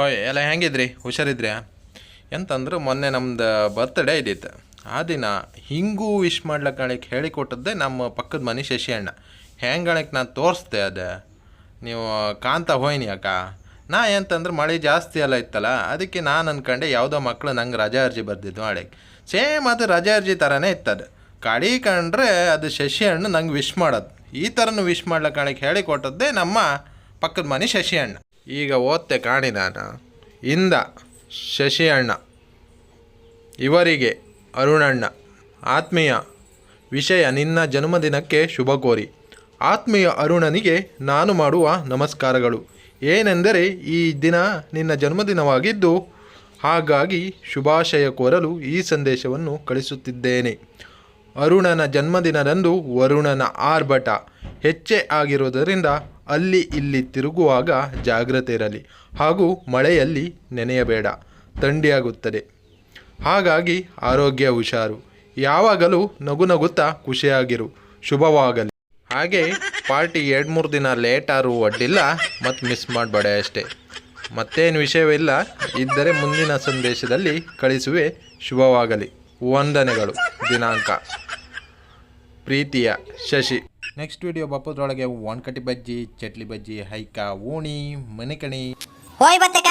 ಓಯ್ ಎಲ್ಲ ಹೆಂಗಿದ್ರಿ ಹುಷಾರಿದ್ರಿ ಎಂತಂದ್ರೆ ಮೊನ್ನೆ ನಮ್ದು ಬರ್ತ್ಡೇ ಇದ್ದಿತ್ತು ಆ ದಿನ ಹಿಂಗೂ ವಿಶ್ ಮಾಡ್ಲಿಕ್ಕೆ ಹೇಳಿಕೊಟ್ಟದ್ದೇ ನಮ್ಮ ಪಕ್ಕದ ಮನೆ ಶಶಿ ಅಣ್ಣ ಹೆಂಗಳಕ್ಕೆ ನಾನು ತೋರಿಸ್ದೆ ಅದು ನೀವು ಕಾಂತ ಹೋಯ್ನಿ ಅಕ್ಕ ನಾ ಎಂತಂದ್ರೆ ಮಳೆ ಜಾಸ್ತಿ ಎಲ್ಲ ಇತ್ತಲ್ಲ ಅದಕ್ಕೆ ನಾನು ಅಂದ್ಕೊಂಡೆ ಯಾವುದೋ ಮಕ್ಕಳು ನಂಗೆ ರಜಾ ಅರ್ಜಿ ಬರ್ದಿದ್ದು ಮಾಡಕ್ಕೆ ಸೇಮ್ ಅದು ರಜಾ ಅರ್ಜಿ ಥರನೇ ಇತ್ತದು ಕಡಿ ಕಂಡ್ರೆ ಅದು ಶಶಿ ಅಣ್ಣ ನಂಗೆ ವಿಶ್ ಮಾಡೋದು ಈ ಥರನೂ ವಿಶ್ ಮಾಡ್ಲಿಕ್ಕೆ ಹೇಳಿಕೊಟ್ಟದ್ದೇ ನಮ್ಮ ಪಕ್ಕದ ಮನೆ ಶಶಿ ಅಣ್ಣ. ಈಗ ಓದ್ತೆ ಕಾಣಿ ನಾನು ಇಂದ ಶಶಿ ಅಣ್ಣ ಇವರಿಗೆ ಅರುಣಣ್ಣ ಆತ್ಮೀಯ ವಿಷಯ ನಿನ್ನ ಜನ್ಮದಿನಕ್ಕೆ ಶುಭ ಕೋರಿ. ಆತ್ಮೀಯ ಅರುಣನಿಗೆ ನಾನು ಮಾಡುವ ನಮಸ್ಕಾರಗಳು. ಏನೆಂದರೆ ಈ ದಿನ ನಿನ್ನ ಜನ್ಮದಿನವಾಗಿದ್ದು ಹಾಗಾಗಿ ಶುಭಾಶಯ ಕೋರಲು ಈ ಸಂದೇಶವನ್ನು ಕಳಿಸುತ್ತಿದ್ದೇನೆ. ಅರುಣನ ಜನ್ಮದಿನದಂದು ವರುಣನ ಆರ್ಭಟ ಹೆಚ್ಚೇ ಆಗಿರುವುದರಿಂದ ಅಲ್ಲಿ ಇಲ್ಲಿ ತಿರುಗುವಾಗ ಜಾಗ್ರತೆ ಇರಲಿ ಹಾಗೂ ಮಳೆಯಲ್ಲಿ ನೆನೆಯಬೇಡ, ಥಂಡಿಯಾಗುತ್ತದೆ. ಹಾಗಾಗಿ ಆರೋಗ್ಯ ಹುಷಾರು. ಯಾವಾಗಲೂ ನಗು ನಗುತ್ತಾ ಖುಷಿಯಾಗಿರು. ಶುಭವಾಗಲಿ. ಹಾಗೆ ಪಾರ್ಟಿ 2-3 ದಿನ ಲೇಟಾರು ಅಡ್ಡಿಲ್ಲ, ಮತ್ತು ಮಿಸ್ ಮಾಡಬೇಡ ಅಷ್ಟೇ. ಮತ್ತೇನು ವಿಷಯವಿಲ್ಲ, ಇದ್ದರೆ ಮುಂದಿನ ಸಂದೇಶದಲ್ಲಿ ಕಳಿಸುವೆ. ಶುಭವಾಗಲಿ. ವಂದನೆಗಳು. ದಿನಾಂಕ ಪ್ರೀತಿಯ ಶಶಿ. ನೆಕ್ಸ್ಟ್ ವಿಡಿಯೋ ಬಪ್ಪದ್ರೊಳಗೆ ಒಣಕಟ್ಟಿ ಬಜ್ಜಿ, ಚಟ್ಲಿ ಬಜ್ಜಿ, ಹೈಕ, ಓಣಿ, ಮನೆಕಣಿ. ಹೋಯ್ ಬತ್ತಕ.